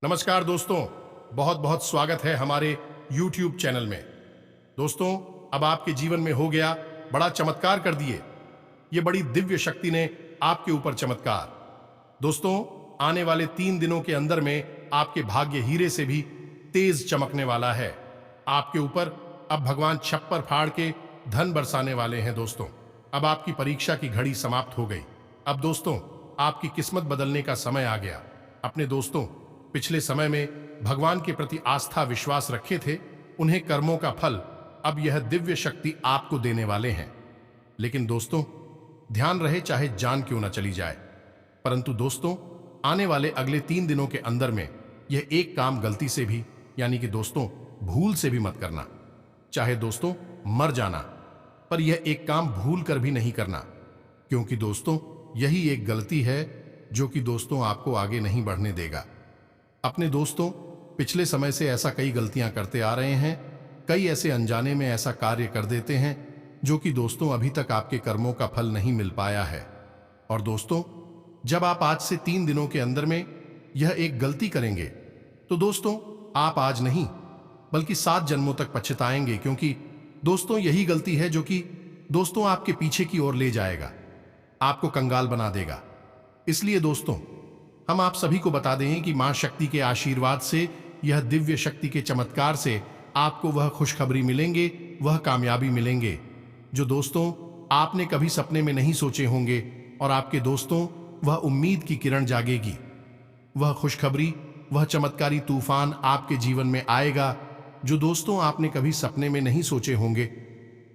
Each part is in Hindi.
नमस्कार दोस्तों, बहुत बहुत स्वागत है हमारे YouTube चैनल में। दोस्तों, अब आपके जीवन में हो गया बड़ा चमत्कार कर दिए। ये बड़ी दिव्य शक्ति ने आपके ऊपर चमत्कार। दोस्तों, आने वाले 3 दिनों के अंदर में आपके भाग्य हीरे से भी तेज चमकने वाला है। आपके ऊपर अब भगवान छप्पर फाड़ के धन बरसाने वाले हैं। दोस्तों, अब आपकी परीक्षा की घड़ी समाप्त हो गई। अब दोस्तों, आपकी किस्मत बदलने का समय आ गया। अपने दोस्तों, पिछले समय में भगवान के प्रति आस्था विश्वास रखे थे, उन्हें कर्मों का फल अब यह दिव्य शक्ति आपको देने वाले हैं। लेकिन दोस्तों, ध्यान रहे चाहे जान क्यों ना चली जाए, परंतु दोस्तों, आने वाले अगले 3 दिनों के अंदर में यह एक काम गलती से भी, यानी कि दोस्तों भूल से भी मत करना। चाहे दोस्तों मर जाना, पर यह एक काम भूल कर भी नहीं करना, क्योंकि दोस्तों यही एक गलती है जो कि दोस्तों आपको आगे नहीं बढ़ने देगा। अपने दोस्तों, पिछले समय से ऐसा कई गलतियां करते आ रहे हैं, कई ऐसे अनजाने में ऐसा कार्य कर देते हैं जो कि दोस्तों अभी तक आपके कर्मों का फल नहीं मिल पाया है। और दोस्तों, जब आप आज से 3 दिनों के अंदर में यह एक गलती करेंगे तो दोस्तों आप आज नहीं बल्कि 7 जन्मों तक पछताएंगे, क्योंकि दोस्तों यही गलती है जो कि दोस्तों आपके पीछे की ओर ले जाएगा, आपको कंगाल बना देगा। इसलिए दोस्तों, हम आप सभी को बता दें कि मां शक्ति के आशीर्वाद से, यह दिव्य शक्ति के चमत्कार से आपको वह खुशखबरी मिलेंगे, वह कामयाबी मिलेंगे जो दोस्तों आपने कभी सपने में नहीं सोचे होंगे। और आपके दोस्तों वह उम्मीद की किरण जागेगी, वह खुशखबरी, वह चमत्कारी तूफान आपके जीवन में आएगा जो दोस्तों आपने कभी सपने में नहीं सोचे होंगे।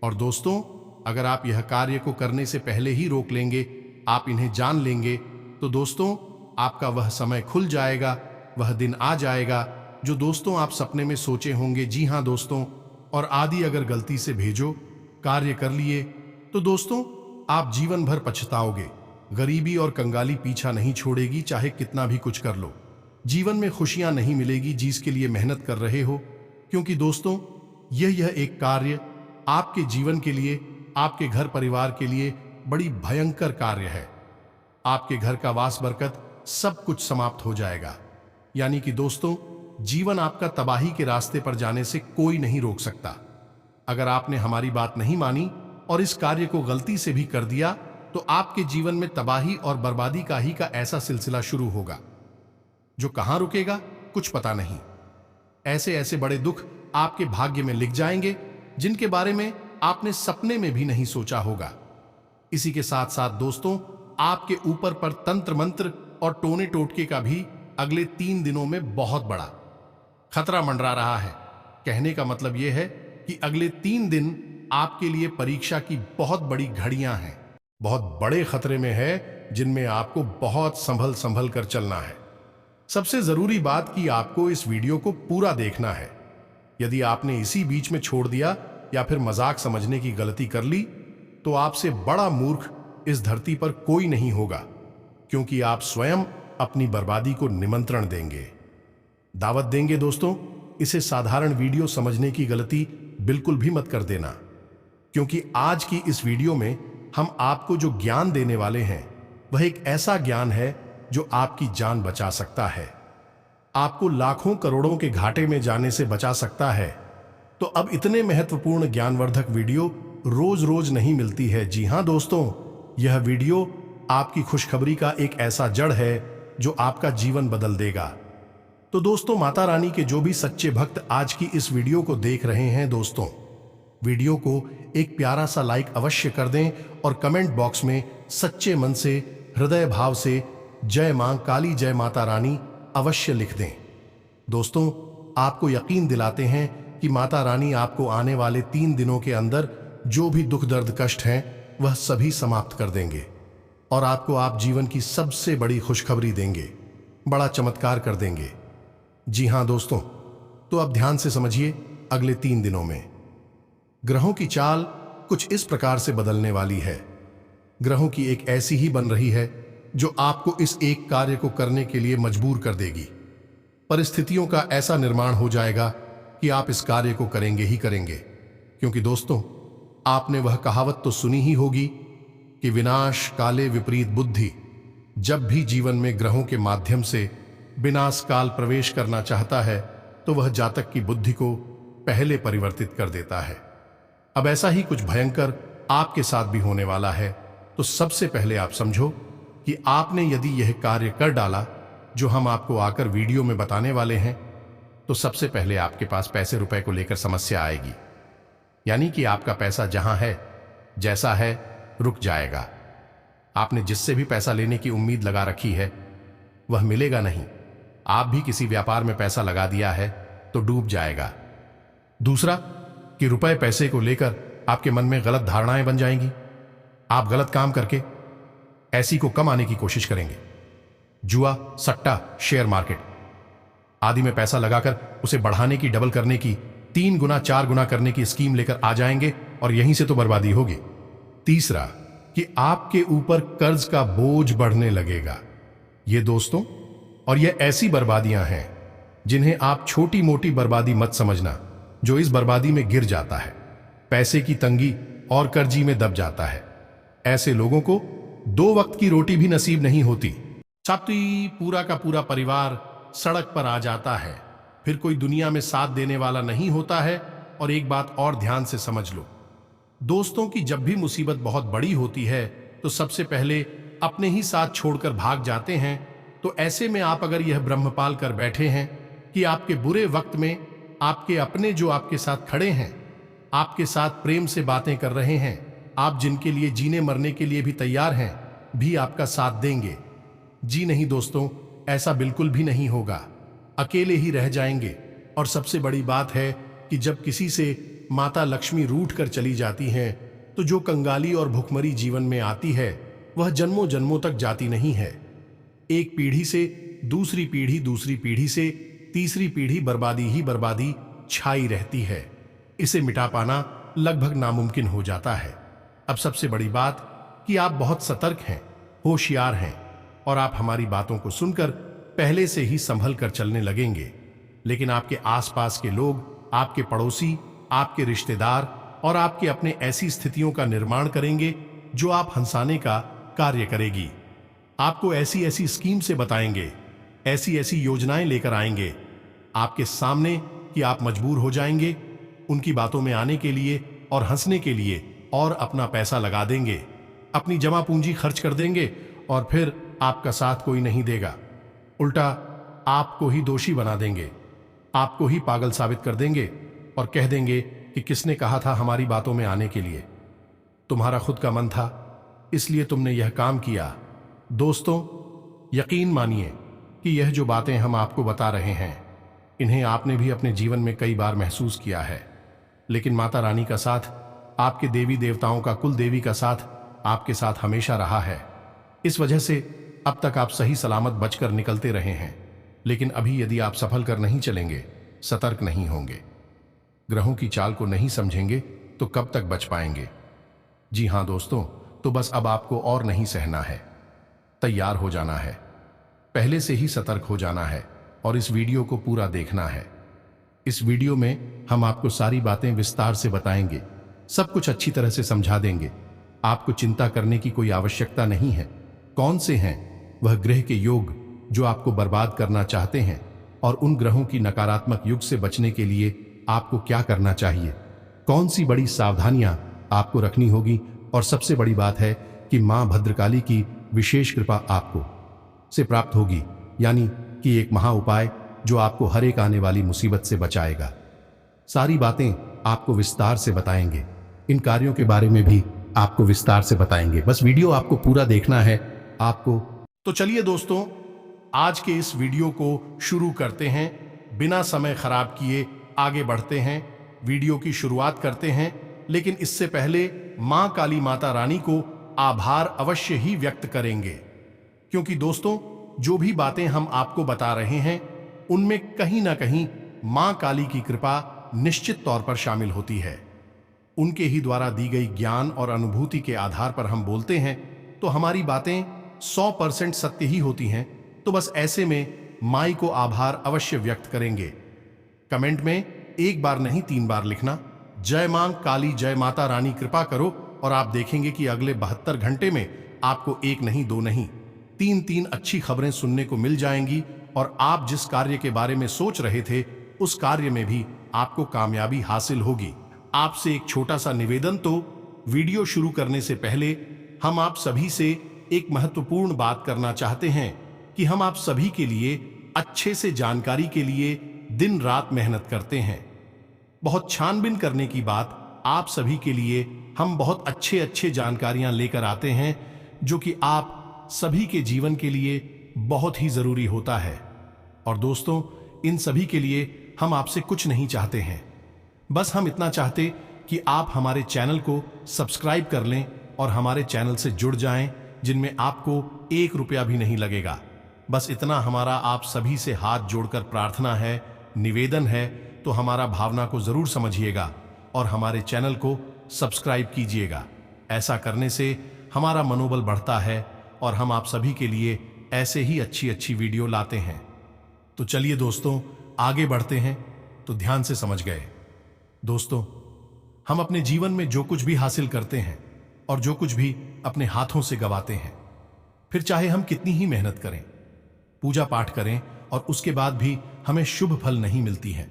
और दोस्तों, अगर आप यह कार्य को करने से पहले ही रोक लेंगे, आप इन्हें जान लेंगे, तो दोस्तों आपका वह समय खुल जाएगा, वह दिन आ जाएगा जो दोस्तों आप सपने में सोचे होंगे। जी हां दोस्तों, और आदि अगर गलती से भेजो कार्य कर लिए तो दोस्तों आप जीवन भर पछताओगे। गरीबी और कंगाली पीछा नहीं छोड़ेगी, चाहे कितना भी कुछ कर लो। जीवन में खुशियां नहीं मिलेगी जिसके लिए मेहनत कर रहे हो, क्योंकि दोस्तों यह एक कार्य आपके जीवन के लिए, आपके घर परिवार के लिए बड़ी भयंकर कार्य है। आपके घर का वास बरकत सब कुछ समाप्त हो जाएगा। यानी कि दोस्तों, जीवन आपका तबाही के रास्ते पर जाने से कोई नहीं रोक सकता। अगर आपने हमारी बात नहीं मानी और इस कार्य को गलती से भी कर दिया तो आपके जीवन में तबाही और बर्बादी का ऐसा सिलसिला शुरू होगा जो कहां रुकेगा कुछ पता नहीं। ऐसे ऐसे बड़े दुख आपके भाग्य में लिख जाएंगे जिनके बारे में आपने सपने में भी नहीं सोचा होगा। इसी के साथ साथ दोस्तों, आपके ऊपर पर तंत्र मंत्र और टोने टोटके का भी अगले 3 दिनों में बहुत बड़ा खतरा मंडरा रहा है। कहने का मतलब यह है कि अगले 3 दिन आपके लिए परीक्षा की बहुत बड़ी घड़ियां हैं, बहुत बड़े खतरे में है, जिनमें आपको बहुत संभल संभल कर चलना है। सबसे जरूरी बात कि आपको इस वीडियो को पूरा देखना है। यदि आपने इसी बीच में छोड़ दिया या फिर मजाक समझने की गलती कर ली तो आपसे बड़ा मूर्ख इस धरती पर कोई नहीं होगा, क्योंकि आप स्वयं अपनी बर्बादी को निमंत्रण देंगे, दावत देंगे। दोस्तों, इसे साधारण वीडियो समझने की गलती बिल्कुल भी मत कर देना, क्योंकि आज की इस वीडियो में हम आपको जो ज्ञान देने वाले हैं वह एक ऐसा ज्ञान है जो आपकी जान बचा सकता है, आपको लाखों करोड़ों के घाटे में जाने से बचा सकता है। तो अब इतने महत्वपूर्ण ज्ञानवर्धक वीडियो रोज रोज नहीं मिलती है। जी हां दोस्तों, यह वीडियो आपकी खुशखबरी का एक ऐसा जड़ है जो आपका जीवन बदल देगा। तो दोस्तों, माता रानी के जो भी सच्चे भक्त आज की इस वीडियो को देख रहे हैं, दोस्तों वीडियो को एक प्यारा सा लाइक अवश्य कर दें और कमेंट बॉक्स में सच्चे मन से, हृदय भाव से जय मां काली, जय माता रानी अवश्य लिख दें। दोस्तों, आपको यकीन दिलाते हैं कि माता रानी आपको आने वाले 3 दिनों के अंदर जो भी दुख दर्द कष्ट हैं वह सभी समाप्त कर देंगे और आपको आप जीवन की सबसे बड़ी खुशखबरी देंगे, बड़ा चमत्कार कर देंगे। जी हां दोस्तों, तो अब ध्यान से समझिए। अगले 3 दिनों में ग्रहों की चाल कुछ इस प्रकार से बदलने वाली है। ग्रहों की एक ऐसी ही बन रही है जो आपको इस एक कार्य को करने के लिए मजबूर कर देगी। परिस्थितियों का ऐसा निर्माण हो जाएगा कि आप इस कार्य को करेंगे ही करेंगे, क्योंकि दोस्तों आपने वह कहावत तो सुनी ही होगी कि विनाश काले विपरीत बुद्धि। जब भी जीवन में ग्रहों के माध्यम से विनाश काल प्रवेश करना चाहता है तो वह जातक की बुद्धि को पहले परिवर्तित कर देता है। अब ऐसा ही कुछ भयंकर आपके साथ भी होने वाला है। तो सबसे पहले आप समझो कि आपने यदि यह कार्य कर डाला जो हम आपको आकर वीडियो में बताने वाले हैं, तो सबसे पहले आपके पास पैसे रुपए को लेकर समस्या आएगी। यानी कि आपका पैसा जहां है, जैसा है, रुक जाएगा। आपने जिससे भी पैसा लेने की उम्मीद लगा रखी है वह मिलेगा नहीं। आप भी किसी व्यापार में पैसा लगा दिया है तो डूब जाएगा। दूसरा कि रुपए पैसे को लेकर आपके मन में गलत धारणाएं बन जाएंगी। आप गलत काम करके ऐसी को कम आने की कोशिश करेंगे। जुआ, सट्टा, शेयर मार्केट आदि में पैसा लगाकर उसे बढ़ाने की, डबल करने की, 3 गुना 4 गुना करने की स्कीम लेकर आ जाएंगे और यहीं से तो बर्बादी होगी। तीसरा कि आपके ऊपर कर्ज का बोझ बढ़ने लगेगा। ये दोस्तों, और ये ऐसी बर्बादियां हैं जिन्हें आप छोटी मोटी बर्बादी मत समझना, जो इस बर्बादी में गिर जाता है, पैसे की तंगी और कर्जी में दब जाता है। ऐसे लोगों को 2 वक्त की रोटी भी नसीब नहीं होती। छाती पूरा का पूरा परिवार सड़क पर आ जाता है, फिर कोई दुनिया में साथ देने वाला नहीं होता है। और एक बात और ध्यान से समझ लो दोस्तों, कि जब भी मुसीबत बहुत बड़ी होती है तो सबसे पहले अपने ही साथ छोड़कर भाग जाते हैं। तो ऐसे में आप अगर यह ब्रह्म पाल कर बैठे हैं कि आपके बुरे वक्त में आपके अपने जो आपके साथ खड़े हैं, आपके साथ प्रेम से बातें कर रहे हैं, आप जिनके लिए जीने मरने के लिए भी तैयार हैं, भी आपका साथ देंगे? जी नहीं दोस्तों, ऐसा बिल्कुल भी नहीं होगा। अकेले ही रह जाएंगे। और सबसे बड़ी बात है कि जब किसी से माता लक्ष्मी रूठ कर चली जाती हैं, तो जो कंगाली और भुखमरी जीवन में आती है वह जन्मों जन्मों तक जाती नहीं है। एक पीढ़ी से दूसरी पीढ़ी, दूसरी पीढ़ी से तीसरी पीढ़ी बर्बादी ही बर्बादी छाई रहती है। इसे मिटा पाना लगभग नामुमकिन हो जाता है। अब सबसे बड़ी बात कि आप बहुत सतर्क हैं, होशियार हैं और आप हमारी बातों को सुनकर पहले से ही संभल कर चलने लगेंगे। लेकिन आपके आसपास के लोग, आपके पड़ोसी, आपके रिश्तेदार और आपके अपने ऐसी स्थितियों का निर्माण करेंगे जो आप हंसाने का कार्य करेगी। आपको ऐसी ऐसी स्कीम से बताएंगे, ऐसी ऐसी योजनाएं लेकर आएंगे आपके सामने कि आप मजबूर हो जाएंगे उनकी बातों में आने के लिए और हंसने के लिए, और अपना पैसा लगा देंगे, अपनी जमा पूंजी खर्च कर देंगे और फिर आपका साथ कोई नहीं देगा। उल्टा आपको ही दोषी बना देंगे, आपको ही पागल साबित कर देंगे और कह देंगे कि किसने कहा था हमारी बातों में आने के लिए? तुम्हारा खुद का मन था, इसलिए तुमने यह काम किया। दोस्तों, यकीन मानिए कि यह जो बातें हम आपको बता रहे हैं, इन्हें आपने भी अपने जीवन में कई बार महसूस किया है। लेकिन माता रानी का साथ, आपके देवी देवताओं का, कुल देवी का साथ आपके साथ हमेशा रहा है। इस वजह से अब तक आप सही सलामत बचकर निकलते रहे हैं। लेकिन अभी यदि आप सफल कर नहीं चलेंगे, सतर्क नहीं होंगे, ग्रहों की चाल को नहीं समझेंगे, तो कब तक बच पाएंगे? जी हां दोस्तों, तो बस अब आपको और नहीं सहना है, तैयार हो जाना है, पहले से ही सतर्क हो जाना है और इस वीडियो को पूरा देखना है। इस वीडियो में हम आपको सारी बातें विस्तार से बताएंगे, सब कुछ अच्छी तरह से समझा देंगे। आपको चिंता करने की कोई आवश्यकता नहीं है। कौन से हैं वह ग्रह के योग जो आपको बर्बाद करना चाहते हैं, और उन ग्रहों की नकारात्मक युग से बचने के लिए आपको क्या करना चाहिए, कौन सी बड़ी सावधानियां आपको रखनी होगी। और सबसे बड़ी बात है कि मां भद्रकाली की विशेष कृपा आपको से प्राप्त होगी, यानी कि एक महा उपाय जो आपको हर एक आने वाली मुसीबत से बचाएगा। सारी बातें आपको विस्तार से बताएंगे, इन कार्यों के बारे में भी आपको विस्तार से बताएंगे। बस वीडियो आपको पूरा देखना है आपको। तो चलिए दोस्तों, आज के इस वीडियो को शुरू करते हैं। बिना समय खराब किए आगे बढ़ते हैं, वीडियो की शुरुआत करते हैं। लेकिन इससे पहले मां काली माता रानी को आभार अवश्य ही व्यक्त करेंगे, क्योंकि दोस्तों जो भी बातें हम आपको बता रहे हैं उनमें कहीं ना कहीं मां काली की कृपा निश्चित तौर पर शामिल होती है। उनके ही द्वारा दी गई ज्ञान और अनुभूति के आधार पर हम बोलते हैं, तो हमारी बातें 100% सत्य ही होती हैं। तो बस ऐसे में माई को आभार अवश्य व्यक्त करेंगे। कमेंट में 1 बार नहीं 3 बार लिखना, जय मां काली, जय माता रानी कृपा करो, और आप देखेंगे कि अगले 72 घंटे में आपको 1 नहीं 2 नहीं 3 अच्छी खबरें सुनने को मिल जाएंगी और आप जिस कार्य के बारे में सोच रहे थे उस कार्य में भी आपको कामयाबी हासिल होगी। आपसे एक छोटा सा निवेदन, तो वीडियो शुरू करने से पहले हम आप सभी से एक महत्वपूर्ण बात करना चाहते हैं कि हम आप सभी के लिए अच्छे से जानकारी के लिए दिन रात मेहनत करते हैं। बहुत छानबीन करने की बात, आप सभी के लिए हम बहुत अच्छे जानकारियां लेकर आते हैं जो कि आप सभी के जीवन के लिए बहुत ही जरूरी होता है। और दोस्तों, इन सभी के लिए हम आपसे कुछ नहीं चाहते हैं, बस हम इतना चाहते कि आप हमारे चैनल को सब्सक्राइब कर लें और हमारे चैनल से जुड़ जाएं, जिनमें आपको 1 रुपया भी नहीं लगेगा। बस इतना हमारा आप सभी से हाथ जोड़कर प्रार्थना है, निवेदन है, तो हमारा भावना को जरूर समझिएगा और हमारे चैनल को सब्सक्राइब कीजिएगा। ऐसा करने से हमारा मनोबल बढ़ता है और हम आप सभी के लिए ऐसे ही अच्छी वीडियो लाते हैं। तो चलिए दोस्तों, आगे बढ़ते हैं। तो ध्यान से समझ गए दोस्तों, हम अपने जीवन में जो कुछ भी हासिल करते हैं और जो कुछ भी अपने हाथों से गवाते हैं, फिर चाहे हम कितनी ही मेहनत करें, पूजा पाठ करें और उसके बाद भी हमें शुभ फल नहीं मिलती है,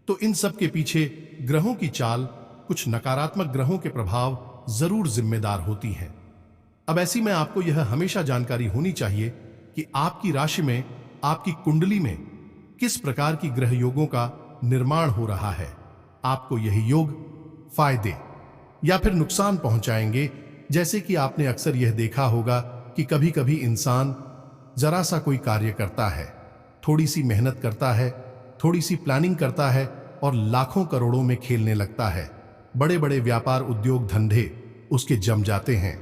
तो इन सब के पीछे ग्रहों की चाल, कुछ नकारात्मक ग्रहों के प्रभाव जरूर जिम्मेदार होती हैं। अब ऐसी में आपको यह हमेशा जानकारी होनी चाहिए कि आपकी राशि में, आपकी कुंडली में किस प्रकार की ग्रह योगों का निर्माण हो रहा है। आपको यही योग फायदे या फिर नुकसान पहुंचाएंगे। जैसे कि आपने अक्सर यह देखा होगा कि कभी कभी इंसान जरा सा कोई कार्य करता है, थोड़ी सी मेहनत करता है, थोड़ी सी प्लानिंग करता है और लाखों करोड़ों में खेलने लगता है। बड़े बड़े व्यापार, उद्योग, धंधे उसके जम जाते हैं।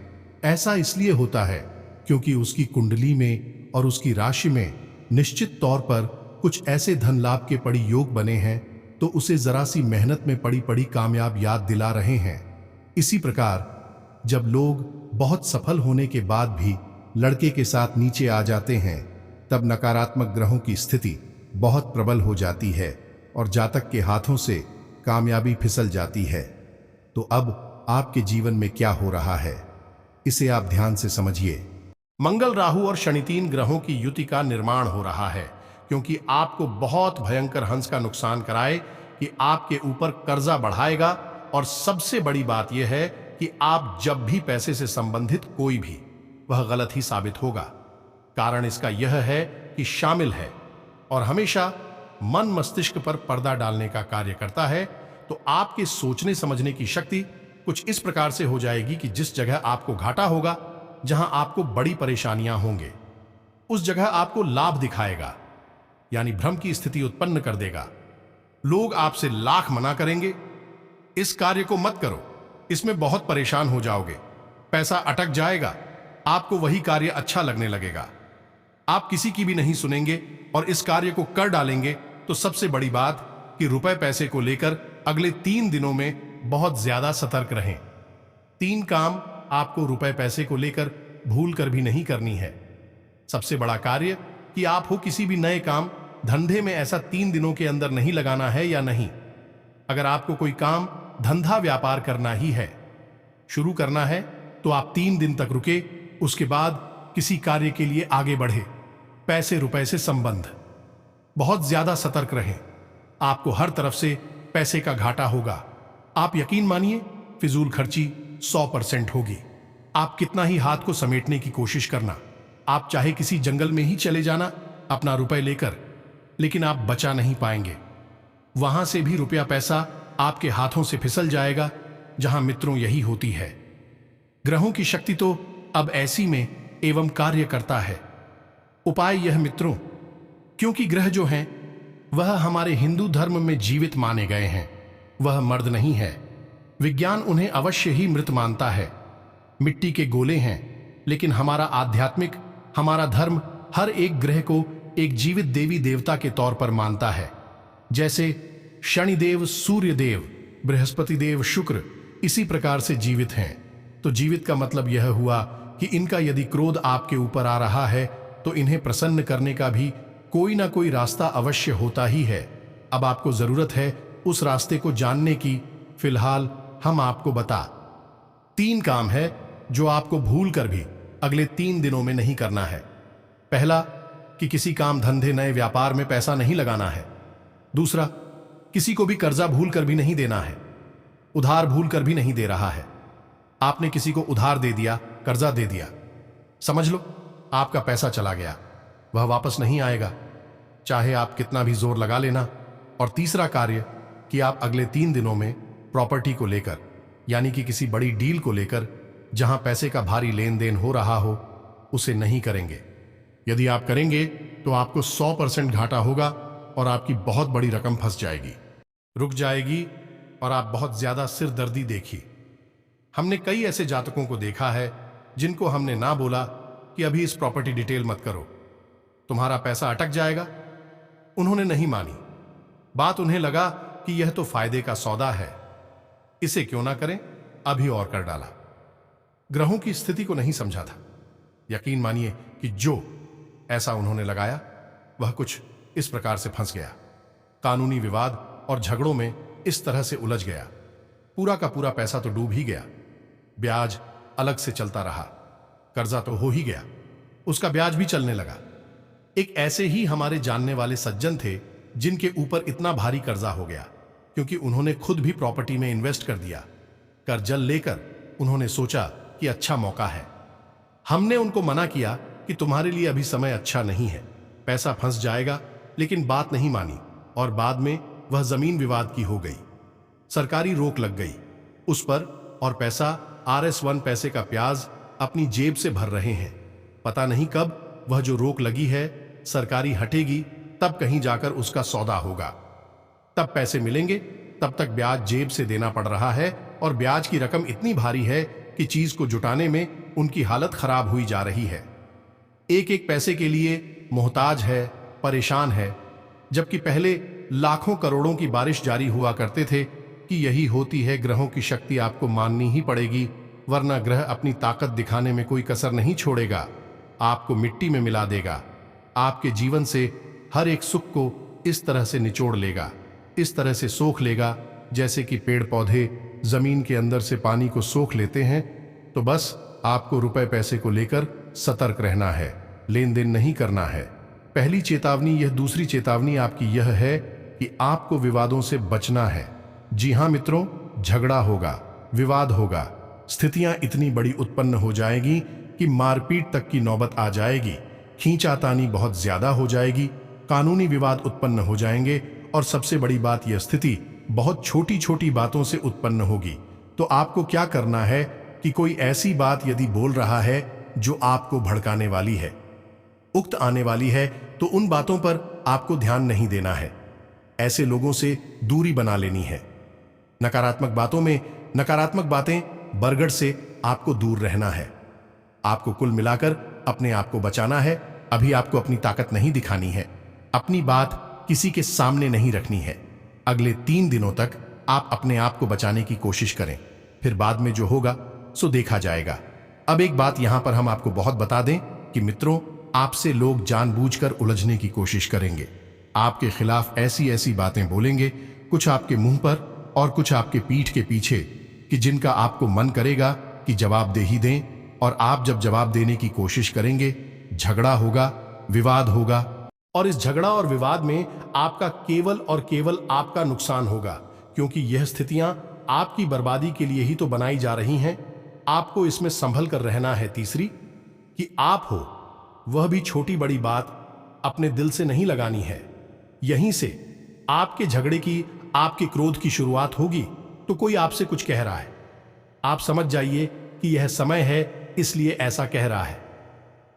ऐसा इसलिए होता है क्योंकि उसकी कुंडली में और उसकी राशि में निश्चित तौर पर कुछ ऐसे धन लाभ के पड़ी योग बने हैं, तो उसे जरा सी मेहनत में पड़ी कामयाब याद दिला रहे हैं। इसी प्रकार जब लोग बहुत सफल होने के बाद भी लड़के के साथ नीचे आ जाते हैं, तब नकारात्मक ग्रहों की स्थिति बहुत प्रबल हो जाती है और जातक के हाथों से कामयाबी फिसल जाती है। तो अब आपके जीवन में क्या हो रहा है, इसे आप ध्यान से समझिए। मंगल, राहु और शनि, 3 ग्रहों की युति का निर्माण हो रहा है, क्योंकि आपको बहुत भयंकर हंस का नुकसान कराए कि आपके ऊपर कर्जा बढ़ाएगा। और सबसे बड़ी बात यह है कि आप जब भी पैसे से संबंधित कोई भी, वह गलत ही साबित होगा। कारण इसका यह है कि शामिल है और हमेशा मन मस्तिष्क पर पर्दा डालने का कार्य करता है। तो आपके सोचने समझने की शक्ति कुछ इस प्रकार से हो जाएगी कि जिस जगह आपको घाटा होगा, जहां आपको बड़ी परेशानियां होंगे, उस जगह आपको लाभ दिखाएगा, यानी भ्रम की स्थिति उत्पन्न कर देगा। लोग आपसे लाख मना करेंगे, इस कार्य को मत करो, इसमें बहुत परेशान हो जाओगे, पैसा अटक जाएगा, आपको वही कार्य अच्छा लगने लगेगा। आप किसी की भी नहीं सुनेंगे और इस कार्य को कर डालेंगे। तो सबसे बड़ी बात कि रुपए पैसे को लेकर अगले 3 दिनों में बहुत ज्यादा सतर्क रहें। 3 काम आपको रुपए पैसे को लेकर भूल कर भी नहीं करनी है। सबसे बड़ा कार्य कि आप हो किसी भी नए काम धंधे में, ऐसा 3 दिनों के अंदर नहीं लगाना है या नहीं। अगर आपको कोई काम, धंधा, व्यापार करना ही है, शुरू करना है, तो आप 3 दिन तक रुके, उसके बाद किसी कार्य के लिए आगे बढ़े। पैसे रुपए से संबंध, बहुत ज्यादा सतर्क रहें। आपको हर तरफ से पैसे का घाटा होगा। आप यकीन मानिए, फिजूल खर्ची 100% होगी। आप कितना ही हाथ को समेटने की कोशिश करना, आप चाहे किसी जंगल में ही चले जाना अपना रुपए लेकर, लेकिन आप बचा नहीं पाएंगे। वहां से भी रुपया पैसा आपके हाथों से फिसल जाएगा, जहां मित्रों यही होती है। ग्रहों की शक्ति तो अब ऐसी में एवं कार्य करता है। उपाय यह मित्रों, क्योंकि ग्रह जो हैं वह हमारे हिंदू धर्म में जीवित माने गए हैं, वह मर्द नहीं है। विज्ञान उन्हें अवश्य ही मृत मानता है, मिट्टी के गोले हैं, लेकिन हमारा आध्यात्मिक, हमारा धर्म हर एक ग्रह को एक जीवित देवी देवता के तौर पर मानता है। जैसे शनिदेव सूर्य देव, बृहस्पति देव शुक्र इसी प्रकार से जीवित हैं। तो जीवित का मतलब यह हुआ कि इनका यदि क्रोध आपके ऊपर आ रहा है तो इन्हें प्रसन्न करने का भी कोई ना कोई रास्ता अवश्य होता ही है। अब आपको जरूरत है उस रास्ते को जानने की। फिलहाल हम आपको बता 3 काम है जो आपको भूल कर भी अगले 3 दिनों में नहीं करना है। पहला, कि किसी काम धंधे नए व्यापार में पैसा नहीं लगाना है। दूसरा, किसी को भी कर्जा भूल कर भी नहीं देना है, उधार भूल कर भी नहीं दे रहा है। आपने किसी को उधार दे दिया, कर्जा दे दिया, समझ लो आपका पैसा चला गया, वह वापस नहीं आएगा, चाहे आप कितना भी जोर लगा लेना। और तीसरा कार्य कि आप अगले 3 दिनों में प्रॉपर्टी को लेकर, यानी कि किसी बड़ी डील को लेकर जहां पैसे का भारी लेन देन हो रहा हो, उसे नहीं करेंगे। यदि आप करेंगे तो आपको 100% घाटा होगा और आपकी बहुत बड़ी रकम फंस जाएगी, रुक जाएगी और आप बहुत ज्यादा सिरदर्दी देखी। हमने कई ऐसे जातकों को देखा है जिनको हमने ना बोला कि अभी इस प्रॉपर्टी डिटेल मत करो, तुम्हारा पैसा अटक जाएगा। उन्होंने नहीं मानी बात, उन्हें लगा कि यह तो फायदे का सौदा है, इसे क्यों ना करें, अभी और कर डाला। ग्रहों की स्थिति को नहीं समझा था। यकीन मानिए कि जो ऐसा उन्होंने लगाया वह कुछ इस प्रकार से फंस गया, कानूनी विवाद और झगड़ों में इस तरह से उलझ गया, पूरा का पूरा पैसा तो डूब ही गया, ब्याज अलग से चलता रहा, कर्जा तो हो ही गया, उसका ब्याज भी चलने लगा। एक ऐसे ही हमारे जानने वाले सज्जन थे जिनके ऊपर इतना भारी कर्जा हो गया क्योंकि उन्होंने खुद भी प्रॉपर्टी में इन्वेस्ट कर दिया। कर्जा लेकर उन्होंने सोचा कि अच्छा मौका है। हमने उनको मना किया कि तुम्हारे लिए अभी समय अच्छा नहीं है, पैसा फंस जाएगा, लेकिन बात नहीं मानी और बाद में वह जमीन विवाद की हो गई, सरकारी रोक लग गई उस पर और पैसा RS1 पैसे का प्याज अपनी जेब से भर रहे हैं। पता नहीं कब वह जो रोक लगी है सरकारी हटेगी, तब कहीं जाकर उसका सौदा होगा, तब पैसे मिलेंगे, तब तक ब्याज जेब से देना पड़ रहा है और ब्याज की रकम इतनी भारी है कि चीज को जुटाने में उनकी हालत खराब हुई जा रही है। एक एक पैसे के लिए मोहताज है, परेशान है, जबकि पहले लाखों करोड़ों की बारिश जारी हुआ करते थे कि यही होती है, ग्रहों की शक्ति आपको माननी ही पड़ेगी, वरना ग्रह अपनी ताकत दिखाने में कोई कसर नहीं छोड़ेगा, आपको मिट्टी में मिला देगा, आपके जीवन से हर एक सुख को इस तरह से निचोड़ लेगा, इस तरह से सोख लेगा जैसे कि पेड़ पौधे जमीन के अंदर से पानी को सोख लेते हैं। तो बस आपको रुपए पैसे को लेकर सतर्क रहना है, लेन देन नहीं करना है। पहली चेतावनी यह। दूसरी चेतावनी आपकी यह है कि आपको विवादों से बचना है। जी हां मित्रों, झगड़ा होगा, विवाद होगा, स्थितियां इतनी बड़ी उत्पन्न हो जाएगी कि मारपीट तक की नौबत आ जाएगी, खींचातानी बहुत ज्यादा हो जाएगी, कानूनी विवाद उत्पन्न हो जाएंगे और सबसे बड़ी बात, यह स्थिति बहुत छोटी छोटी बातों से उत्पन्न होगी। तो आपको क्या करना है कि कोई ऐसी बात यदि बोल रहा है जो आपको भड़काने वाली है, उक्त आने वाली है, तो उन बातों पर आपको ध्यान नहीं देना है, ऐसे लोगों से दूरी बना लेनी है। नकारात्मक बातों में नकारात्मक बातें बरगड़ से आपको दूर रहना है। आपको कुल मिलाकर अपने आप को बचाना है। अभी आपको अपनी ताकत नहीं दिखानी है, अपनी बात किसी के सामने नहीं रखनी है। अगले 3 दिनों तक आप अपने आप को बचाने की कोशिश करें, फिर बाद में जो होगा सो देखा जाएगा। अब एक बात यहां पर हम आपको बहुत बता दें कि मित्रों, आपसे लोग जानबूझकर उलझने की कोशिश करेंगे, आपके खिलाफ ऐसी ऐसी बातें बोलेंगे, कुछ आपके मुंह पर और कुछ आपके पीठ के पीछे, कि जिनका आपको मन करेगा कि जवाब दे ही दें। और आप जब जवाब देने की कोशिश करेंगे, झगड़ा होगा, विवाद होगा, और इस झगड़ा और विवाद में आपका केवल और केवल आपका नुकसान होगा, क्योंकि यह स्थितियां आपकी बर्बादी के लिए ही तो बनाई जा रही हैं। आपको इसमें संभल कर रहना है। तीसरी कि आप हो, वह भी छोटी बड़ी बात अपने दिल से नहीं लगानी है। यहीं से आपके झगड़े की, आपके क्रोध की शुरुआत होगी। तो कोई आपसे कुछ कह रहा है, आप समझ जाइए कि यह समय है इसलिए ऐसा कह रहा है।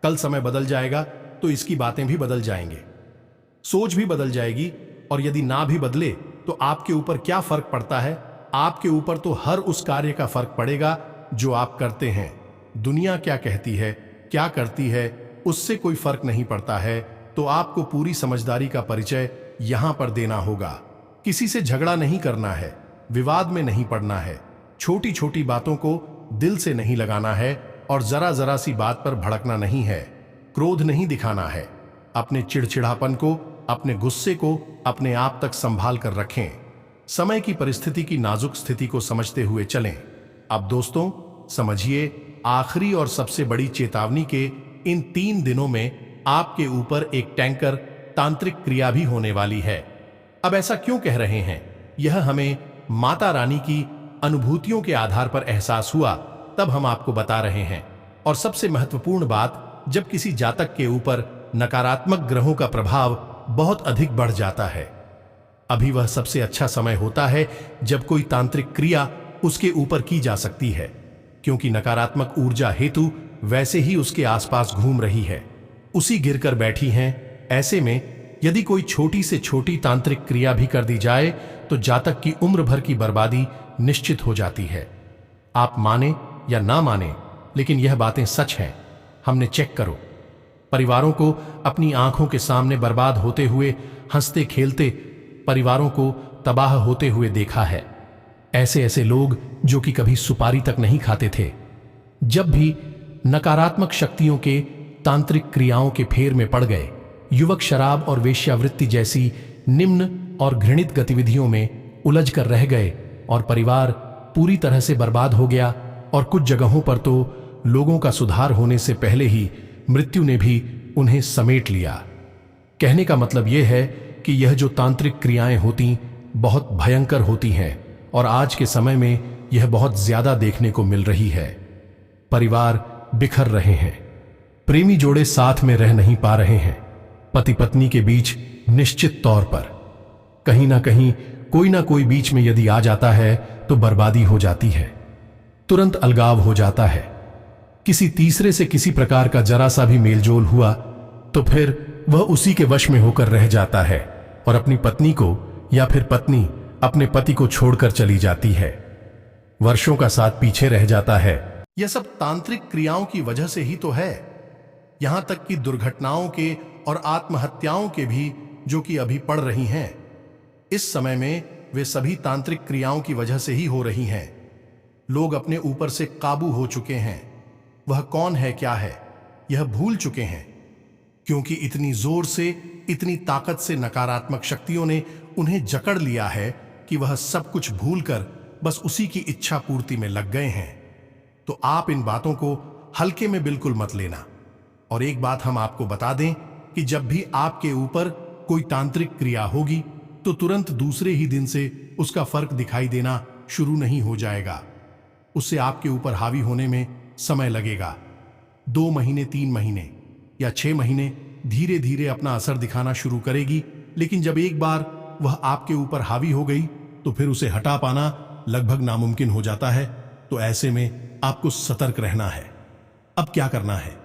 कल समय बदल जाएगा तो इसकी बातें भी बदल जाएंगे, सोच भी बदल जाएगी। और यदि ना भी बदले तो आपके ऊपर क्या फर्क पड़ता है? आपके ऊपर तो हर उस कार्य का फर्क पड़ेगा जो आप करते हैं। दुनिया क्या कहती है, क्या करती है, उससे कोई फर्क नहीं पड़ता है। तो आपको पूरी समझदारी का परिचय यहां पर देना होगा। किसी से झगड़ा नहीं करना है, विवाद में नहीं पड़ना है, छोटी छोटी बातों को दिल से नहीं लगाना है और जरा जरा सी बात पर भड़कना नहीं है, क्रोध नहीं दिखाना है। अपने चिड़चिड़ापन को, अपने गुस्से को अपने आप तक संभाल कर रखें। समय की परिस्थिति की नाजुक स्थिति को समझते हुए चलें। अब दोस्तों समझिए, आखिरी और सबसे बड़ी चेतावनी के इन 3 दिनों में आपके ऊपर एक टैंकर तांत्रिक क्रिया भी होने वाली है। अब ऐसा क्यों कह रहे हैं? यह हमें माता रानी की अनुभूतियों के आधार पर एहसास हुआ, तब हम आपको बता रहे हैं। और सबसे महत्वपूर्ण बात, जब किसी जातक के ऊपर नकारात्मक ग्रहों का प्रभाव बहुत अधिक बढ़ जाता है, अभी वह सबसे अच्छा समय होता है जब कोई तांत्रिक क्रिया उसके ऊपर की जा सकती है, क्योंकि नकारात्मक ऊर्जा हेतु वैसे ही उसके आसपास घूम रही है, उसी गिरकर बैठी हैं। ऐसे में यदि कोई छोटी से छोटी तांत्रिक क्रिया भी कर दी जाए तो जातक की उम्र भर की बर्बादी निश्चित हो जाती है। आप माने या ना माने, लेकिन यह बातें सच हैं। हमने चेक करो, परिवारों को अपनी आंखों के सामने बर्बाद होते हुए, हंसते खेलते परिवारों को तबाह होते हुए देखा है। ऐसे ऐसे लोग जो कि कभी सुपारी तक नहीं खाते थे, जब भी नकारात्मक शक्तियों के तांत्रिक क्रियाओं के फेर में पड़ गए, युवक शराब और वेश्यावृत्ति जैसी निम्न और घृणित गतिविधियों में उलझ कर रह गए और परिवार पूरी तरह से बर्बाद हो गया। और कुछ जगहों पर तो लोगों का सुधार होने से पहले ही मृत्यु ने भी उन्हें समेट लिया। कहने का मतलब यह है कि यह जो तांत्रिक क्रियाएं होती बहुत भयंकर होती हैं और आज के समय में यह बहुत ज्यादा देखने को मिल रही है। परिवार बिखर रहे हैं, प्रेमी जोड़े साथ में रह नहीं पा रहे हैं, पति पत्नी के बीच निश्चित तौर पर कहीं ना कोई बीच में यदि आ जाता है तो बर्बादी हो जाती है, तुरंत अलगाव हो जाता है। किसी तीसरे से किसी प्रकार का जरा सा भी मेलजोल हुआ तो फिर वह उसी के वश में होकर रह जाता है और अपनी पत्नी को या फिर पत्नी अपने पति को छोड़कर चली जाती है, वर्षों का साथ पीछे रह जाता है। यह सब तांत्रिक क्रियाओं की वजह से ही तो है। यहां तक कि दुर्घटनाओं के और आत्महत्याओं के भी जो कि अभी पड़ रही हैं, इस समय में वे सभी तांत्रिक क्रियाओं की वजह से ही हो रही हैं। लोग अपने ऊपर से काबू हो चुके हैं, वह कौन है क्या है यह भूल चुके हैं, क्योंकि इतनी जोर से, इतनी ताकत से नकारात्मक शक्तियों ने उन्हें जकड़ लिया है कि वह सब कुछ भूलकर बस उसी की इच्छा पूर्ति में लग गए हैं। तो आप इन बातों को हल्के में बिल्कुल मत लेना। और एक बात हम आपको बता दें कि जब भी आपके ऊपर कोई तांत्रिक क्रिया होगी तो तुरंत दूसरे ही दिन से उसका फर्क दिखाई देना शुरू नहीं हो जाएगा। उससे आपके ऊपर हावी होने में समय लगेगा। 2 महीने, 3 महीने या 6 महीने धीरे धीरे अपना असर दिखाना शुरू करेगी, लेकिन जब एक बार वह आपके ऊपर हावी हो गई तो फिर उसे हटा पाना लगभग नामुमकिन हो जाता है। तो ऐसे में आपको सतर्क रहना है। अब क्या करना है,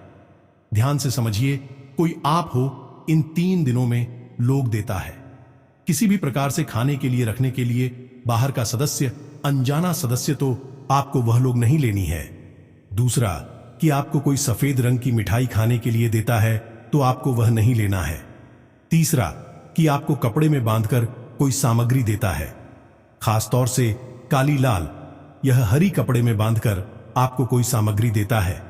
ध्यान से समझिए। कोई आप हो, इन 3 दिनों में लोग देता है। किसी भी प्रकार से खाने के लिए, रखने के लिए बाहर का सदस्य, अनजाना सदस्य, तो आपको वह लोग नहीं लेनी है। दूसरा कि आपको कोई सफेद रंग की मिठाई खाने के लिए देता है तो आपको वह नहीं लेना है। तीसरा कि आपको कपड़े में बांधकर कोई सामग्री देता है, खासतौर से काली लाल, यह हरी कपड़े में बांधकर आपको कोई सामग्री देता है,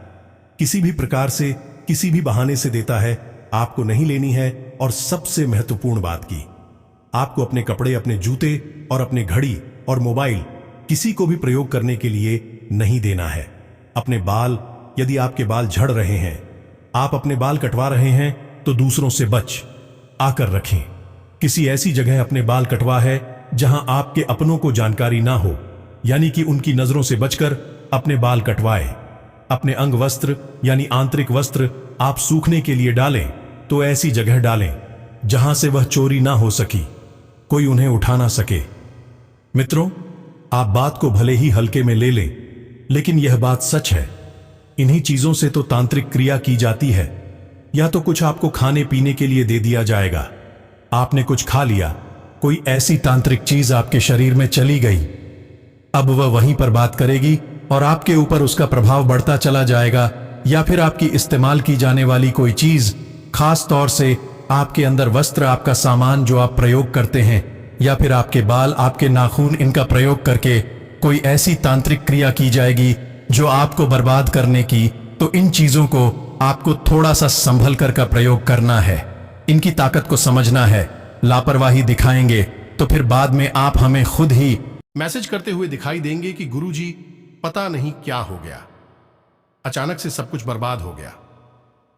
किसी भी प्रकार से, किसी भी बहाने से देता है, आपको नहीं लेनी है। और सबसे महत्वपूर्ण बात की, आपको अपने कपड़े, अपने जूते और अपने घड़ी और मोबाइल किसी को भी प्रयोग करने के लिए नहीं देना है। अपने बाल, यदि आपके बाल झड़ रहे हैं, आप अपने बाल कटवा रहे हैं, तो दूसरों से बच आकर रखें। किसी ऐसी जगह अपने बाल कटवा है जहां आपके अपनों को जानकारी ना हो, यानी कि उनकी नजरों से बचकर अपने बाल कटवाए। अपने अंग वस्त्र यानी आंतरिक वस्त्र आप सूखने के लिए डालें तो ऐसी जगह डालें जहां से वह चोरी ना हो सकी, कोई उन्हें उठा ना सके। मित्रों, आप बात को भले ही हल्के में ले लें, लेकिन यह बात सच है। इन्हीं चीजों से तो तांत्रिक क्रिया की जाती है। या तो कुछ आपको खाने पीने के लिए दे दिया जाएगा, आपने कुछ खा लिया, कोई ऐसी तांत्रिक चीज आपके शरीर में चली गई, अब वह वहीं पर बात करेगी और आपके ऊपर उसका प्रभाव बढ़ता चला जाएगा। या फिर आपकी इस्तेमाल की जाने वाली कोई चीज, खास तौर से आपके अंदर वस्त्र, आपका सामान जो आप प्रयोग करते हैं, या फिर आपके बाल, आपके नाखून, इनका प्रयोग करके कोई ऐसी तांत्रिक क्रिया की जाएगी जो आपको बर्बाद करने की। तो इन चीजों को आपको थोड़ा सा संभल कर का प्रयोग करना है, इनकी ताकत को समझना है। लापरवाही दिखाएंगे तो फिर बाद में आप हमें खुद ही मैसेज करते हुए दिखाई देंगे कि गुरुजी पता नहीं क्या हो गया, अचानक से सब कुछ बर्बाद हो गया।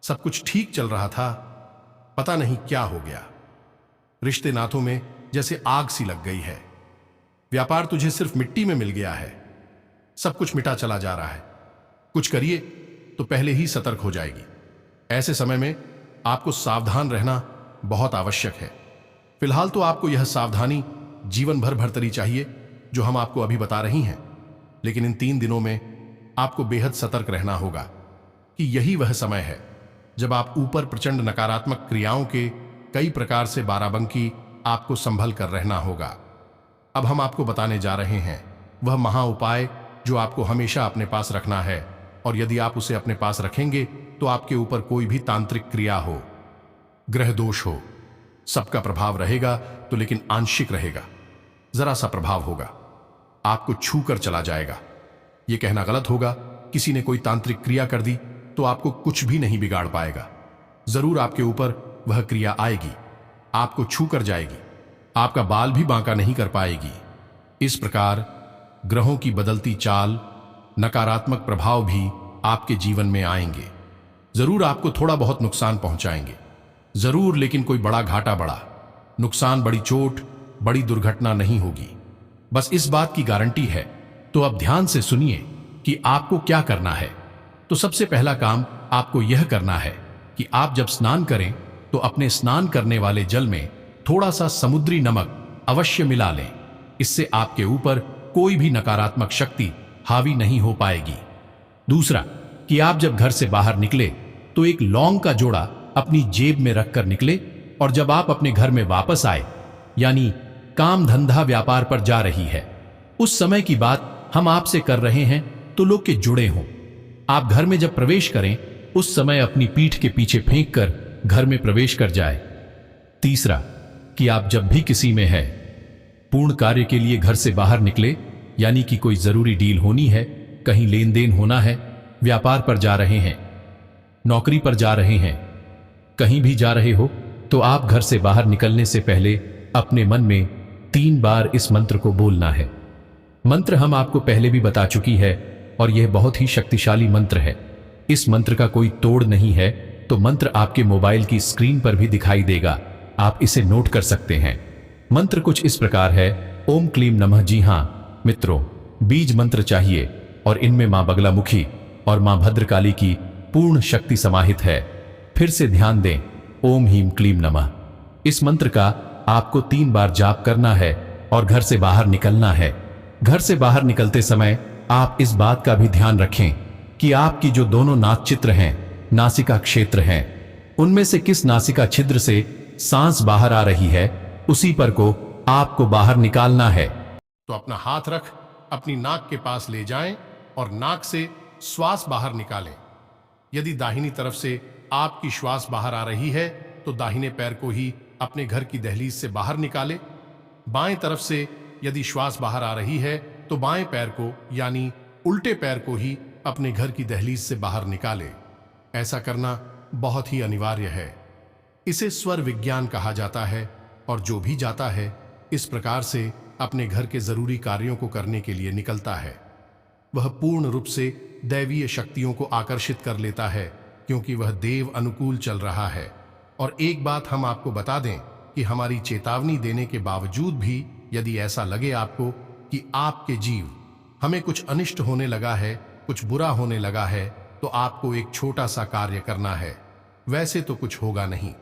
सब कुछ ठीक चल रहा था, पता नहीं क्या हो गया। रिश्ते नातों में जैसे आग सी लग गई है। व्यापार तुझे सिर्फ मिट्टी में मिल गया है। सब कुछ मिटा चला जा रहा है। कुछ करिए तो पहले ही सतर्क हो जाएगी। ऐसे समय में आपको सावधान रहना बहुत आवश्यक है। फिलहाल तो आपको यह सावधानी जीवन भर भरतरी चाहिए जो हम आपको अभी बता रही हैं, लेकिन इन 3 दिनों में आपको बेहद सतर्क रहना होगा कि यही वह समय है जब आप ऊपर प्रचंड नकारात्मक क्रियाओं के कई प्रकार से बाराबंकी आपको संभल कर रहना होगा। अब हम आपको बताने जा रहे हैं वह महा उपाय जो आपको हमेशा अपने पास रखना है, और यदि आप उसे अपने पास रखेंगे तो आपके ऊपर कोई भी तांत्रिक क्रिया हो, ग्रह दोष हो, सबका प्रभाव रहेगा तो लेकिन आंशिक रहेगा। जरा सा प्रभाव होगा, आपको छू कर चला जाएगा। यह कहना गलत होगा किसी ने कोई तांत्रिक क्रिया कर दी तो आपको कुछ भी नहीं बिगाड़ पाएगा। जरूर आपके ऊपर वह क्रिया आएगी, आपको छू कर जाएगी, आपका बाल भी बांका नहीं कर पाएगी। इस प्रकार ग्रहों की बदलती चाल, नकारात्मक प्रभाव भी आपके जीवन में आएंगे। जरूर आपको थोड़ा बहुत नुकसान पहुंचाएंगे, जरूर, लेकिन कोई बड़ा घाटा, बड़ा नुकसान, बड़ी चोट, बड़ी दुर्घटना नहीं होगी। बस इस बात की गारंटी है। तो अब ध्यान से सुनिए कि आपको क्या करना है। तो सबसे पहला काम आपको यह करना है कि आप जब स्नान करें तो अपने स्नान करने वाले जल में थोड़ा सा समुद्री नमक अवश्य मिला लें। इससे आपके ऊपर कोई भी नकारात्मक शक्ति हावी नहीं हो पाएगी। दूसरा कि आप जब घर से बाहर निकले तो एक लौंग का जोड़ा अपनी जेब में रखकर निकले, और जब आप अपने घर में वापस आए, यानी काम धंधा व्यापार पर जा रही है, उस समय की बात हम आपसे कर रहे हैं तो लोग के जुड़े हों। आप घर में जब प्रवेश करें उस समय अपनी पीठ के पीछे फेंक कर घर में प्रवेश कर जाए। तीसरा कि आप जब भी किसी में है पूर्ण कार्य के लिए घर से बाहर निकले, यानी कि कोई जरूरी डील होनी है, कहीं लेन देन होना है, व्यापार पर जा रहे हैं, नौकरी पर जा रहे हैं, कहीं भी जा रहे हो, तो आप घर से बाहर निकलने से पहले अपने मन में 3 बार इस मंत्र को बोलना है। मंत्र हम आपको पहले भी बता चुकी है और यह बहुत ही शक्तिशाली मंत्र है। इस मंत्र का कोई तोड़ नहीं है, तो मंत्र आपके मोबाइल की स्क्रीन पर भी दिखाई देगा, आप इसे नोट कर सकते हैं। मंत्र कुछ इस प्रकार है, ओम क्लीम नमः। जी हां मित्रों, बीज मंत्र चाहिए और इनमें मां बगलामुखी और मां भद्रकाली की पूर्ण शक्ति समाहित है। फिर से ध्यान दें, ओम ह्रीं क्लीम नमः। इस मंत्र का आपको 3 बार जाप करना है और घर से बाहर निकलना है। घर से बाहर निकलते समय आप इस बात का भी ध्यान रखें कि आपकी जो दोनों नाक चित्र हैं, नासिका क्षेत्र हैं, उनमें से किस नासिका छिद्र से सांस बाहर आ रही है, उसी पर को आपको बाहर निकालना है। तो अपना हाथ रख अपनी नाक के पास ले जाएं और नाक से श्वास बाहर निकालें। यदि दाहिनी तरफ से आपकी श्वास बाहर आ रही है तो दाहिने पैर को ही अपने घर की दहलीज से बाहर निकालें। बाएं तरफ से यदि श्वास बाहर आ रही है तो बाएं पैर को, यानी उल्टे पैर को ही अपने घर की दहलीज से बाहर निकालें। ऐसा करना बहुत ही अनिवार्य है। इसे स्वर विज्ञान कहा जाता है, और जो भी जाता है इस प्रकार से अपने घर के जरूरी कार्यों को करने के लिए निकलता है, वह पूर्ण रूप से दैवीय शक्तियों को आकर्षित कर लेता है, क्योंकि वह देव अनुकूल चल रहा है। और एक बात हम आपको बता दें कि हमारी चेतावनी देने के बावजूद भी यदि ऐसा लगे आपको कि आपके जीव हमें कुछ अनिष्ट होने लगा है, कुछ बुरा होने लगा है, तो आपको एक छोटा सा कार्य करना है। वैसे तो कुछ होगा नहीं।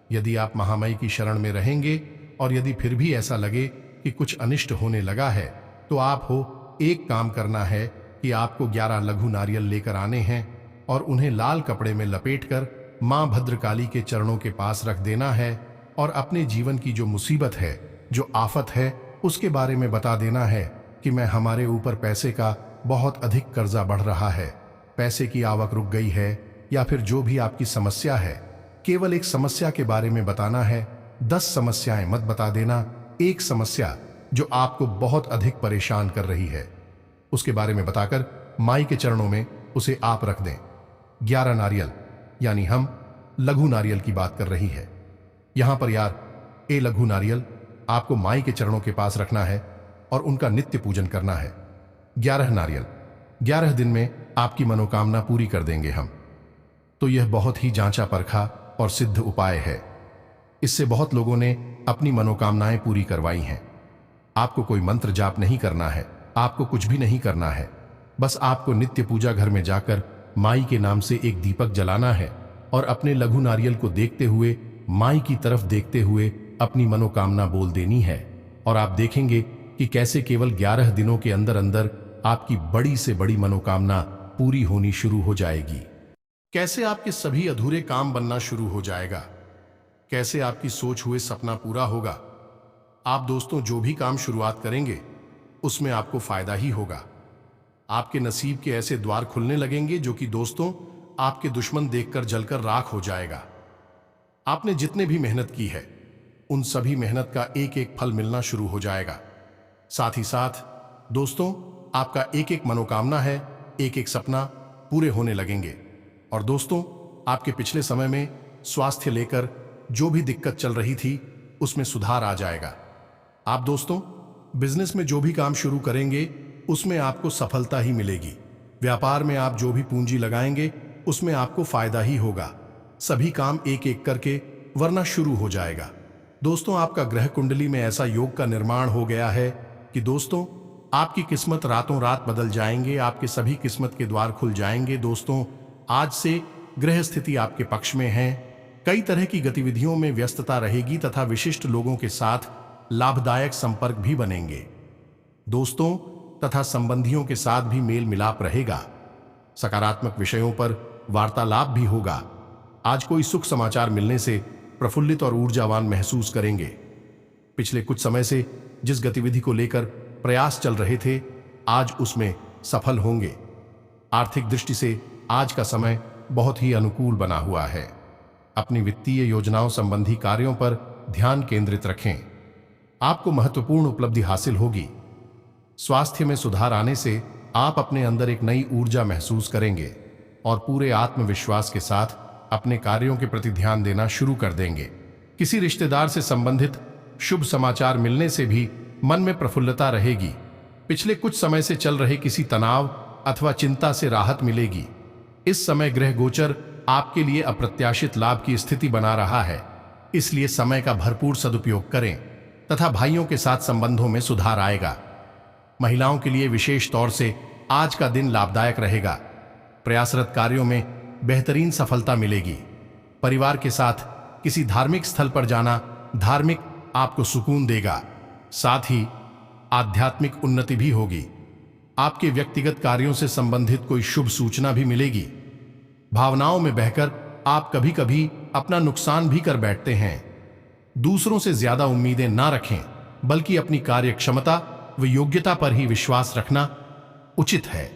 यदि आप महामाई की शरण में रहेंगे और यदि फिर भी ऐसा लगे कि कुछ अनिष्ट होने लगा है, तो आप हो एक काम करना है कि आपको 11 लघु नारियल लेकर आने हैं और उन्हें लाल कपड़े में लपेटकर मां भद्रकाली के चरणों के पास रख देना है, और अपने जीवन की जो मुसीबत है, जो आफत है, उसके बारे में बता देना है कि मैं हमारे ऊपर पैसे का बहुत अधिक कर्जा बढ़ रहा है, पैसे की आवक रुक गई है, या फिर जो भी आपकी समस्या है, केवल एक समस्या के बारे में बताना है। 10 समस्याएं मत बता देना। एक समस्या जो आपको बहुत अधिक परेशान कर रही है उसके बारे में बताकर माई के चरणों में उसे आप रख दें। 11 नारियल, यानी हम लघु नारियल की बात कर रही है यहां पर यार। ए लघु नारियल आपको माई के चरणों के पास रखना है और उनका नित्य पूजन करना है। 11 नारियल, 11 दिन में आपकी मनोकामना पूरी कर देंगे हम। तो यह बहुत ही जांचा परखा और सिद्ध उपाय है। इससे बहुत लोगों ने अपनी मनोकामनाएं पूरी करवाई हैं। आपको कोई मंत्र जाप नहीं करना है, आपको कुछ भी नहीं करना है। बस आपको नित्य पूजा घर में जाकर माई के नाम से एक दीपक जलाना है और अपने लघु नारियल को देखते हुए माई की तरफ देखते हुए अपनी मनोकामना बोल देनी है। और आप देखेंगे कि कैसे केवल 11 दिनों के अंदर अंदर आपकी बड़ी से बड़ी मनोकामना पूरी होनी शुरू हो जाएगी। कैसे आपके सभी अधूरे काम बनना शुरू हो जाएगा, कैसे आपकी सोच हुए सपना पूरा होगा। आप दोस्तों जो भी काम शुरुआत करेंगे उसमें आपको फायदा ही होगा। आपके नसीब के ऐसे द्वार खुलने लगेंगे जो कि दोस्तों आपके दुश्मन देखकर जलकर राख हो जाएगा। आपने जितने भी मेहनत की है उन सभी मेहनत का एक एक फल मिलना शुरू हो जाएगा। साथ ही साथ दोस्तों आपका एक एक मनोकामना है, एक एक सपना पूरे होने लगेंगे। और दोस्तों आपके पिछले समय में स्वास्थ्य लेकर जो भी दिक्कत चल रही थी उसमें सुधार आ जाएगा। आप दोस्तों बिजनेस में जो भी काम शुरू करेंगे उसमें आपको सफलता ही मिलेगी। व्यापार में आप जो भी पूंजी लगाएंगे उसमें आपको फायदा ही होगा। सभी काम एक एक करके वरना शुरू हो जाएगा। दोस्तों आपका ग्रह कुंडली में ऐसा योग का निर्माण हो गया है कि दोस्तों आपकी किस्मत रातों रात बदल जाएंगे, आपके सभी किस्मत के द्वार खुल जाएंगे। दोस्तों आज से ग्रह स्थिति आपके पक्ष में है। कई तरह की गतिविधियों में व्यस्तता रहेगी तथा विशिष्ट लोगों के साथ लाभदायक संपर्क भी बनेंगे। दोस्तों तथा संबंधियों के साथ भी मेल मिलाप रहेगा। सकारात्मक विषयों पर वार्तालाप भी होगा। आज कोई सुख समाचार मिलने से प्रफुल्लित और ऊर्जावान महसूस करेंगे। पिछले कुछ समय से जिस गतिविधि को लेकर प्रयास चल रहे थे आज उसमें सफल होंगे। आर्थिक दृष्टि से आज का समय बहुत ही अनुकूल बना हुआ है। अपनी वित्तीय योजनाओं संबंधी कार्यों पर ध्यान केंद्रित रखें। आपको महत्वपूर्ण उपलब्धि हासिल होगी। स्वास्थ्य में सुधार आने से आप अपने अंदर एक नई ऊर्जा महसूस करेंगे और पूरे आत्मविश्वास के साथ अपने कार्यों के प्रति ध्यान देना शुरू कर देंगे। किसी रिश्तेदार से संबंधित शुभ समाचार मिलने से भी मन में प्रफुल्लता रहेगी। पिछले कुछ समय से चल रहे किसी तनाव अथवा चिंता से राहत मिलेगी। इस समय ग्रह गोचर आपके लिए अप्रत्याशित लाभ की स्थिति बना रहा है, इसलिए समय का भरपूर सदुपयोग करें तथा भाइयों के साथ संबंधों में सुधार आएगा। महिलाओं के लिए विशेष तौर से आज का दिन लाभदायक रहेगा। प्रयासरत कार्यों में बेहतरीन सफलता मिलेगी। परिवार के साथ किसी धार्मिक स्थल पर जाना धार्मिक आपको सुकून देगा। साथ ही आध्यात्मिक उन्नति भी होगी। आपके व्यक्तिगत कार्यों से संबंधित कोई शुभ सूचना भी मिलेगी। भावनाओं में बहकर आप कभी कभी अपना नुकसान भी कर बैठते हैं। दूसरों से ज्यादा उम्मीदें ना रखें, बल्कि अपनी कार्य क्षमता व योग्यता पर ही विश्वास रखना उचित है।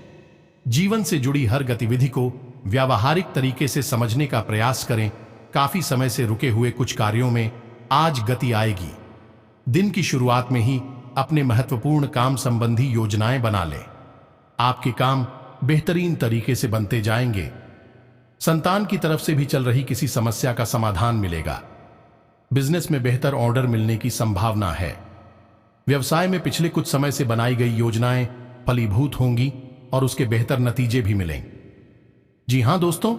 जीवन से जुड़ी हर गतिविधि को व्यावहारिक तरीके से समझने का प्रयास करें। काफी समय से रुके हुए कुछ कार्यों में आज गति आएगी। दिन की शुरुआत में ही अपने महत्वपूर्ण काम संबंधी योजनाएं बना लें। आपके काम बेहतरीन तरीके से बनते जाएंगे। संतान की तरफ से भी चल रही किसी समस्या का समाधान मिलेगा। बिजनेस में बेहतर ऑर्डर मिलने की संभावना है। व्यवसाय में पिछले कुछ समय से बनाई गई योजनाएं फलीभूत होंगी और उसके बेहतर नतीजे भी मिलेंगे। जी हां दोस्तों,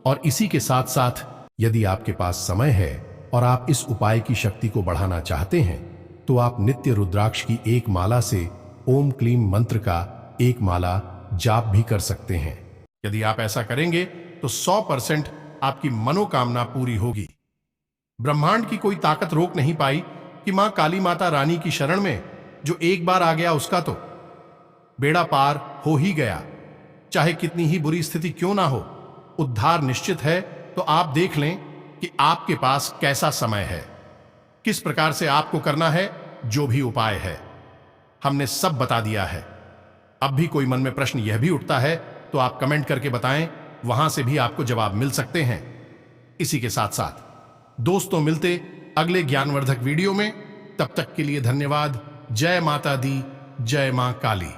और इसी के साथ साथ यदि आपके पास समय है और आप इस उपाय की शक्ति को बढ़ाना चाहते हैं तो आप नित्य रुद्राक्ष की एक माला से ओम क्लीम मंत्र का एक माला जाप भी कर सकते हैं। यदि आप ऐसा करेंगे तो 100% आपकी मनोकामना पूरी होगी। ब्रह्मांड की कोई ताकत रोक नहीं पाई कि मां काली माता रानी की शरण में जो एक बार आ गया उसका तो बेड़ा पार हो ही गया। चाहे कितनी ही बुरी स्थिति क्यों ना हो, उद्धार निश्चित है। तो आप देख लें कि आपके पास कैसा समय है, किस प्रकार से आपको करना है। जो भी उपाय है हमने सब बता दिया है। अब भी कोई मन में प्रश्न यह भी उठता है तो आप कमेंट करके बताएं, वहां से भी आपको जवाब मिल सकते हैं। इसी के साथ साथ दोस्तों मिलते अगले ज्ञानवर्धक वीडियो में। तब तक के लिए धन्यवाद। जय माता दी, जय मां काली।